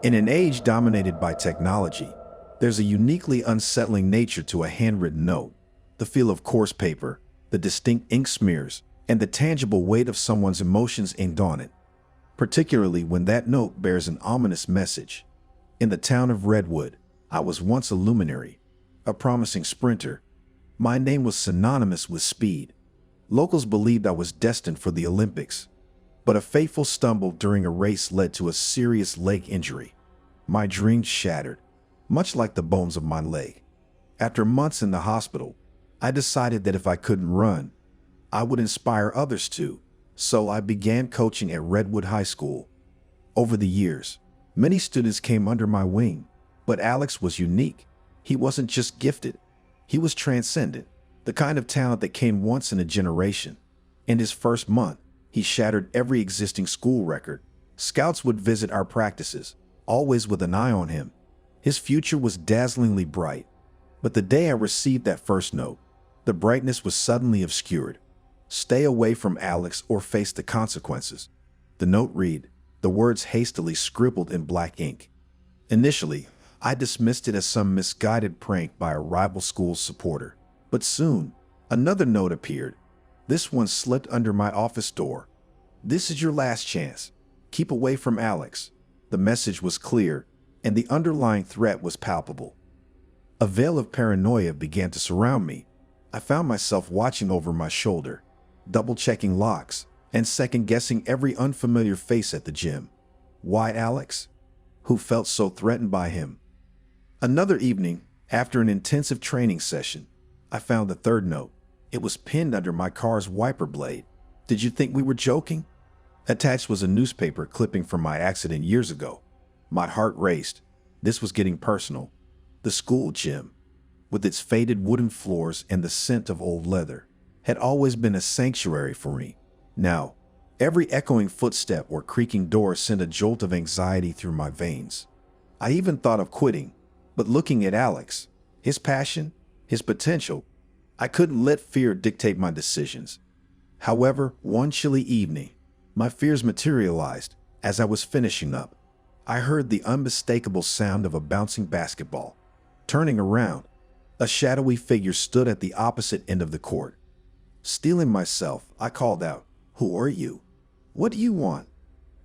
In an age dominated by technology, there's a uniquely unsettling nature to a handwritten note. The feel of coarse paper, the distinct ink smears, and the tangible weight of someone's emotions inked on it, particularly when that note bears an ominous message. In the town of Redwood, I was once a luminary, a promising sprinter. My name was synonymous with speed. Locals believed I was destined for the Olympics, but a fateful stumble during a race led to a serious leg injury. My dreams shattered, much like the bones of my leg. After months in the hospital, I decided that if I couldn't run, I would inspire others to. So I began coaching at Redwood High School. Over the years, many students came under my wing, but Alex was unique. He wasn't just gifted, he was transcendent, the kind of talent that came once in a generation. In his first month, he shattered every existing school record. Scouts would visit our practices, always with an eye on him. His future was dazzlingly bright. But the day I received that first note, the brightness was suddenly obscured. Stay away from Alex or face the consequences. The note read, the words hastily scribbled in black ink. Initially, I dismissed it as some misguided prank by a rival school supporter. But soon, another note appeared. This one slipped under my office door. This is your last chance. Keep away from Alex. The message was clear, and the underlying threat was palpable. A veil of paranoia began to surround me. I found myself watching over my shoulder, double-checking locks, and second-guessing every unfamiliar face at the gym. Why Alex? Who felt so threatened by him? Another evening, after an intensive training session, I found the third note. It was pinned under my car's wiper blade. Did you think we were joking? Attached was a newspaper clipping from my accident years ago. My heart raced. This was getting personal. The school gym, with its faded wooden floors and the scent of old leather, had always been a sanctuary for me. Now, every echoing footstep or creaking door sent a jolt of anxiety through my veins. I even thought of quitting, but looking at Alex, his passion, his potential, I couldn't let fear dictate my decisions. However, one chilly evening, my fears materialized. As I was finishing up, I heard the unmistakable sound of a bouncing basketball. Turning around, a shadowy figure stood at the opposite end of the court. Steeling myself, I called out, "Who are you? What do you want?"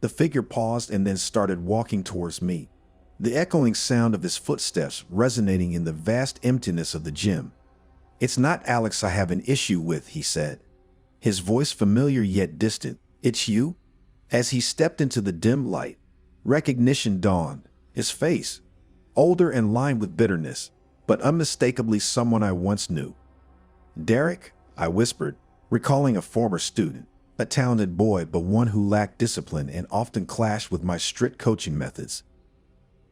The figure paused and then started walking towards me, the echoing sound of his footsteps resonating in the vast emptiness of the gym. "It's not Alex I have an issue with," he said, his voice familiar yet distant. "It's you?" As he stepped into the dim light, recognition dawned. His face, older and lined with bitterness, but unmistakably someone I once knew. "Derek," I whispered, recalling a former student, a talented boy but one who lacked discipline and often clashed with my strict coaching methods.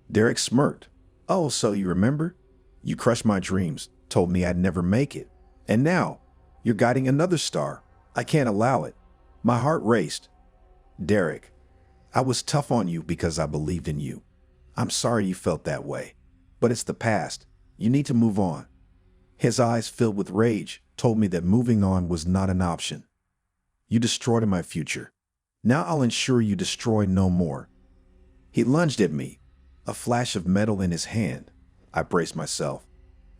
Derek smirked. "Oh, so you remember? You crushed my dreams, told me I'd never make it. And now, you're guiding another star. I can't allow it." My heart raced. "Derek, I was tough on you because I believed in you. I'm sorry you felt that way, but it's the past. You need to move on." His eyes, filled with rage, told me that moving on was not an option. "You destroyed my future. Now I'll ensure you destroy no more." He lunged at me, a flash of metal in his hand. I braced myself,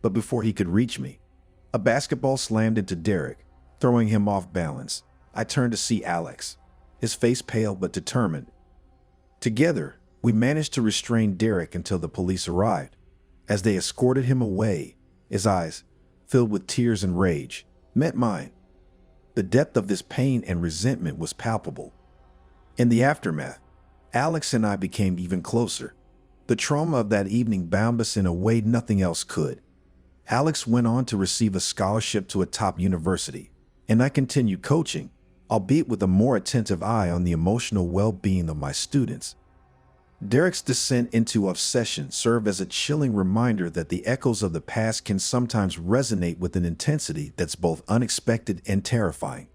but before he could reach me, a basketball slammed into Derek, throwing him off balance. I turned to see Alex, his face pale but determined. Together, we managed to restrain Derek until the police arrived. As they escorted him away, his eyes, filled with tears and rage, met mine. The depth of this pain and resentment was palpable. In the aftermath, Alex and I became even closer. The trauma of that evening bound us in a way nothing else could. Alex went on to receive a scholarship to a top university, and I continued coaching, albeit with a more attentive eye on the emotional well-being of my students. Derek's descent into obsession served as a chilling reminder that the echoes of the past can sometimes resonate with an intensity that's both unexpected and terrifying.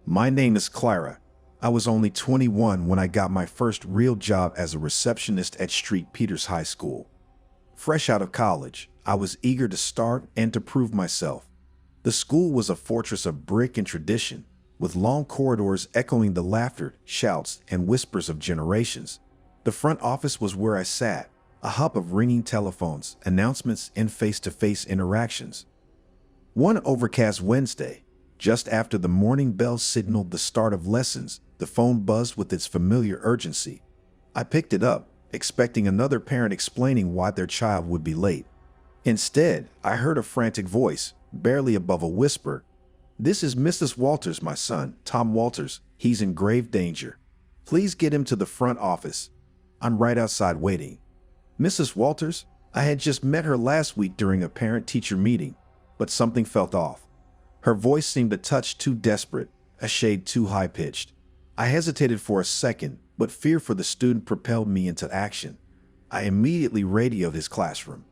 My name is Clara. I was only 21 when I got my first real job as a receptionist at St. Peter's High School. Fresh out of college, I was eager to start and to prove myself. The school was a fortress of brick and tradition, with long corridors echoing the laughter, shouts, and whispers of generations. The front office was where I sat, a hub of ringing telephones, announcements, and face-to-face interactions. One overcast Wednesday, just after the morning bell signaled the start of lessons, the phone buzzed with its familiar urgency. I picked it up, expecting another parent explaining why their child would be late. Instead, I heard a frantic voice, barely above a whisper. "This is Mrs. Walters, my son, Tom Walters. He's in grave danger. Please get him to the front office. I'm right outside waiting." Mrs. Walters? I had just met her last week during a parent-teacher meeting, but something felt off. Her voice seemed a touch too desperate, a shade too high-pitched. I hesitated for a second, but fear for the student propelled me into action. I immediately radioed his classroom.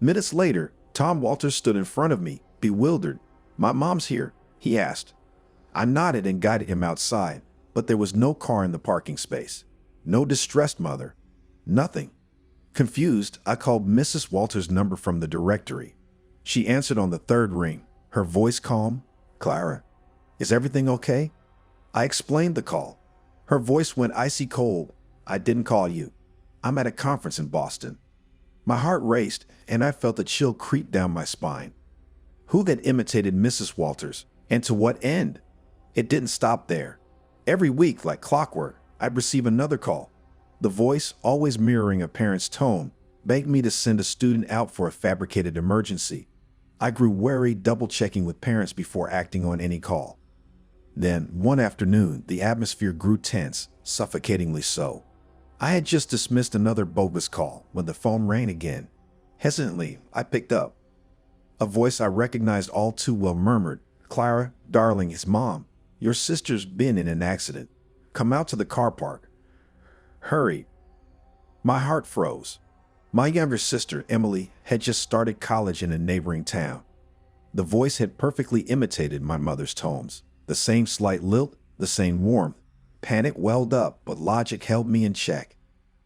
Minutes later, Tom Walters stood in front of me, bewildered. "My mom's here," he asked. I nodded and guided him outside, but there was no car in the parking space. No distressed mother. Nothing. Confused, I called Mrs. Walters' number from the directory. She answered on the third ring, her voice calm. "Clara, is everything okay?" I explained the call. Her voice went icy cold. "I didn't call you. I'm at a conference in Boston." My heart raced, and I felt a chill creep down my spine. Who had imitated Mrs. Walters, and to what end? It didn't stop there. Every week, like clockwork, I'd receive another call. The voice, always mirroring a parent's tone, begged me to send a student out for a fabricated emergency. I grew wary, double-checking with parents before acting on any call. Then, one afternoon, the atmosphere grew tense, suffocatingly so. I had just dismissed another bogus call when the phone rang again. Hesitantly, I picked up. A voice I recognized all too well murmured, "Clara, darling, it's Mom. Your sister's been in an accident. Come out to the car park. Hurry." My heart froze. My younger sister, Emily, had just started college in a neighboring town. The voice had perfectly imitated my mother's tones. The same slight lilt, the same warmth. Panic welled up, but logic held me in check.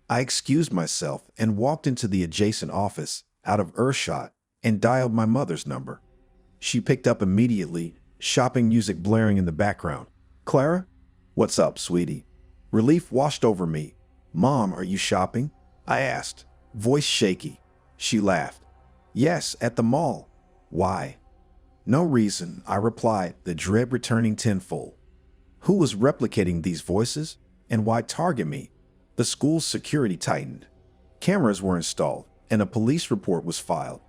I excused myself and walked into the adjacent office, out of earshot, and dialed my mother's number. She picked up immediately, shopping music blaring in the background. "Clara? What's up, sweetie?" Relief washed over me. "Mom, are you shopping?" I asked, voice shaky. She laughed. "Yes, at the mall." "Why?" "No reason," I replied, the dread returning tenfold. Who was replicating these voices? And why target me? The school's security tightened. Cameras were installed, and a police report was filed.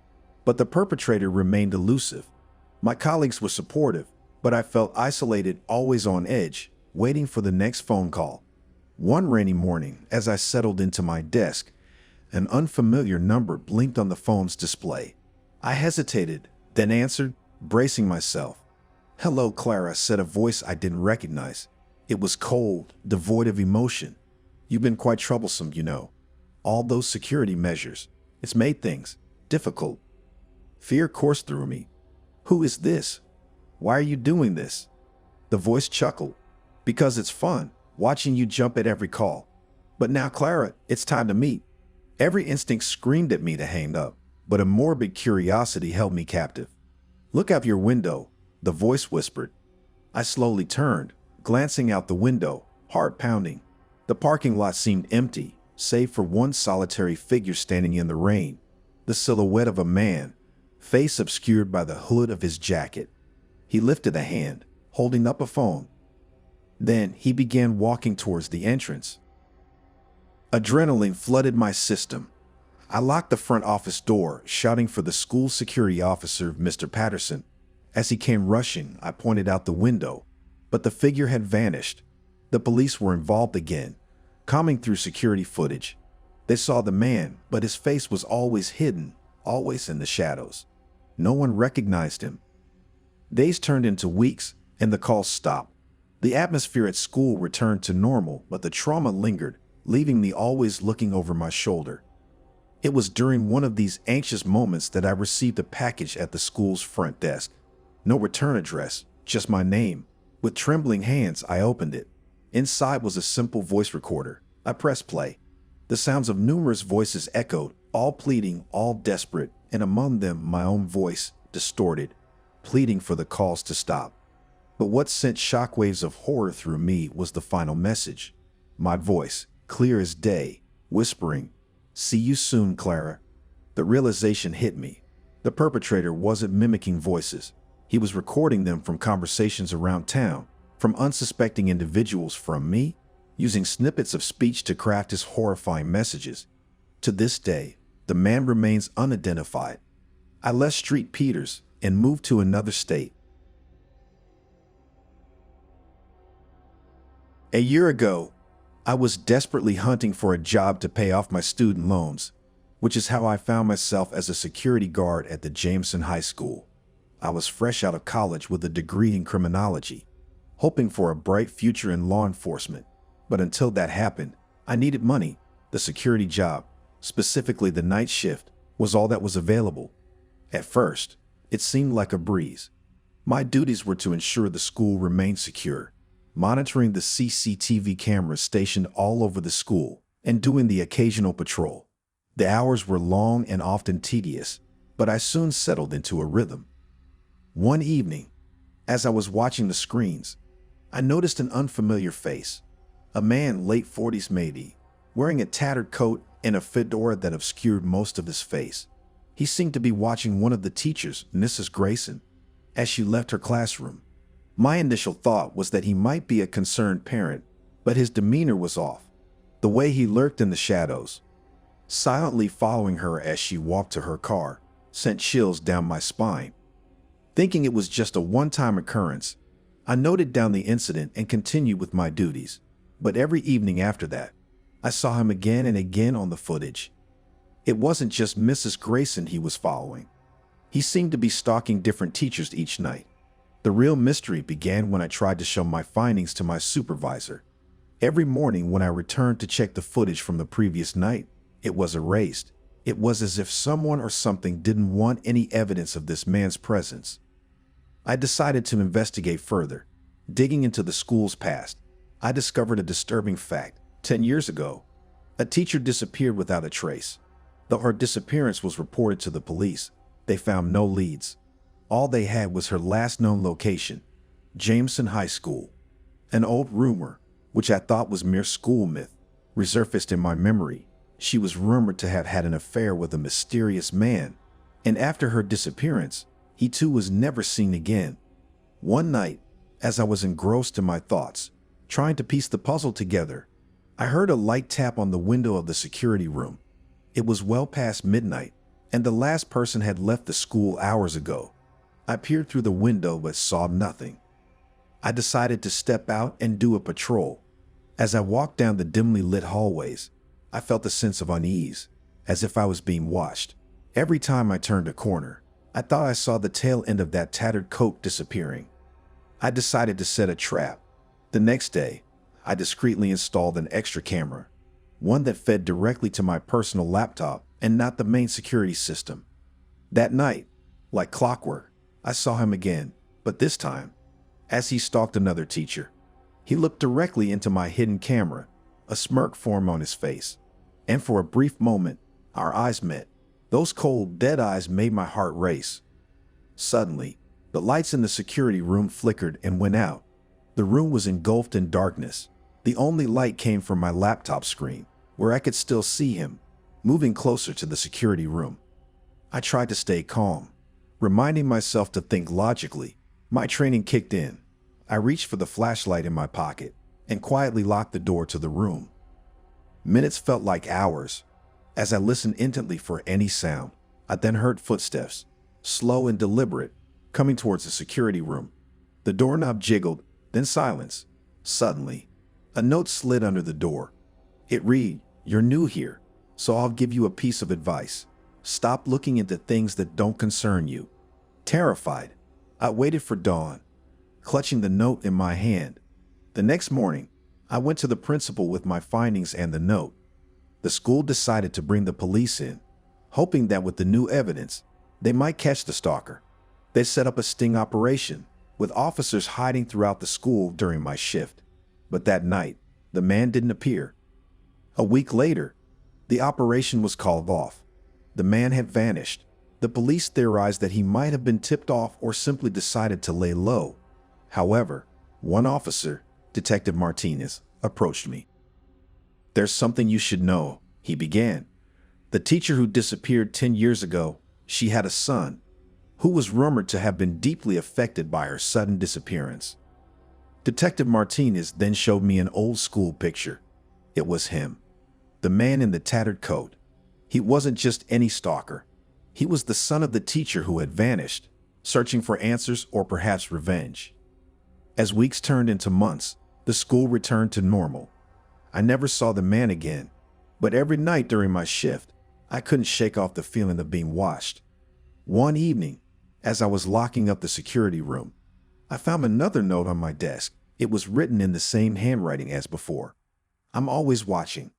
But the perpetrator remained elusive. My colleagues were supportive, but I felt isolated, always on edge, waiting for the next phone call. One rainy morning, as I settled into my desk, an unfamiliar number blinked on the phone's display. I hesitated, then answered, bracing myself. "Hello, Clara," said a voice I didn't recognize. It was cold, devoid of emotion. "You've been quite troublesome, you know. All those security measures. It's made things difficult." Fear coursed through me. "Who is this? Why are you doing this?" The voice chuckled. "Because it's fun, watching you jump at every call. But now, Clara, it's time to meet." Every instinct screamed at me to hang up, but a morbid curiosity held me captive. "Look out your window," the voice whispered. I slowly turned, glancing out the window, heart pounding. The parking lot seemed empty, save for one solitary figure standing in the rain, the silhouette of a man, face obscured by the hood of his jacket. He lifted a hand, holding up a phone. Then he began walking towards the entrance. Adrenaline flooded my system. I locked the front office door, shouting for the school security officer, Mr. Patterson. As he came rushing, I pointed out the window, but the figure had vanished. The police were involved again, combing through security footage. They saw the man, but his face was always hidden, always in the shadows. No one recognized him. Days turned into weeks, and the calls stopped. The atmosphere at school returned to normal, but the trauma lingered, leaving me always looking over my shoulder. It was during one of these anxious moments that I received a package at the school's front desk. No return address, just my name. With trembling hands, I opened it. Inside was a simple voice recorder. I pressed play. The sounds of numerous voices echoed, all pleading, all desperate, and among them my own voice, distorted, pleading for the calls to stop. But what sent shockwaves of horror through me was the final message. My voice, clear as day, whispering, "See you soon, Clara." The realization hit me. The perpetrator wasn't mimicking voices. He was recording them from conversations around town, from unsuspecting individuals, from me, using snippets of speech to craft his horrifying messages. To this day, the man remains unidentified. I left St. Peter's and moved to another state. A year ago, I was desperately hunting for a job to pay off my student loans, which is how I found myself as a security guard at the Jameson High School. I was fresh out of college with a degree in criminology, hoping for a bright future in law enforcement. But until that happened, I needed money. The security job, specifically the night shift, was all that was available. At first, it seemed like a breeze. My duties were to ensure the school remained secure, monitoring the CCTV cameras stationed all over the school, and doing the occasional patrol. The hours were long and often tedious, but I soon settled into a rhythm. One evening, as I was watching the screens, I noticed an unfamiliar face. A man, late 40s maybe, wearing a tattered coat and a fedora that obscured most of his face. He seemed to be watching one of the teachers, Mrs. Grayson, as she left her classroom. My initial thought was that he might be a concerned parent, but his demeanor was off. The way he lurked in the shadows, silently following her as she walked to her car, sent chills down my spine. Thinking it was just a one-time occurrence, I noted down the incident and continued with my duties. But every evening after that, I saw him again and again on the footage. It wasn't just Mrs. Grayson he was following. He seemed to be stalking different teachers each night. The real mystery began when I tried to show my findings to my supervisor. Every morning when I returned to check the footage from the previous night, it was erased. It was as if someone or something didn't want any evidence of this man's presence. I decided to investigate further. Digging into the school's past, I discovered a disturbing fact. 10 years ago, a teacher disappeared without a trace. Though her disappearance was reported to the police, they found no leads. All they had was her last known location, Jameson High School. An old rumor, which I thought was mere school myth, resurfaced in my memory. She was rumored to have had an affair with a mysterious man, and after her disappearance, he too was never seen again. One night, as I was engrossed in my thoughts, trying to piece the puzzle together, I heard a light tap on the window of the security room. It was well past midnight, and the last person had left the school hours ago. I peered through the window but saw nothing. I decided to step out and do a patrol. As I walked down the dimly lit hallways, I felt a sense of unease, as if I was being watched. Every time I turned a corner, I thought I saw the tail end of that tattered coat disappearing. I decided to set a trap. The next day, I discreetly installed an extra camera, one that fed directly to my personal laptop and not the main security system. That night, like clockwork, I saw him again, but this time, as he stalked another teacher. He looked directly into my hidden camera, a smirk formed on his face, and for a brief moment, our eyes met. Those cold, dead eyes made my heart race. Suddenly, the lights in the security room flickered and went out. The room was engulfed in darkness. The only light came from my laptop screen, where I could still see him, moving closer to the security room. I tried to stay calm, reminding myself to think logically. My training kicked in. I reached for the flashlight in my pocket and quietly locked the door to the room. Minutes felt like hours. As I listened intently for any sound, I then heard footsteps, slow and deliberate, coming towards the security room. The doorknob jiggled, then silence. Suddenly, a note slid under the door. It read, "You're new here, so I'll give you a piece of advice. Stop looking into things that don't concern you." Terrified, I waited for dawn, clutching the note in my hand. The next morning, I went to the principal with my findings and the note. The school decided to bring the police in, hoping that with the new evidence, they might catch the stalker. They set up a sting operation, with officers hiding throughout the school during my shift. But that night, the man didn't appear. A week later, the operation was called off. The man had vanished. The police theorized that he might have been tipped off or simply decided to lay low. However, one officer, Detective Martinez, approached me. "There's something you should know," he began. "The teacher who disappeared 10 years ago, she had a son, who was rumored to have been deeply affected by her sudden disappearance." Detective Martinez then showed me an old school picture. It was him, the man in the tattered coat. He wasn't just any stalker. He was the son of the teacher who had vanished, searching for answers or perhaps revenge. As weeks turned into months, the school returned to normal. I never saw the man again, but every night during my shift, I couldn't shake off the feeling of being watched. One evening, as I was locking up the security room, I found another note on my desk. It was written in the same handwriting as before. "I'm always watching.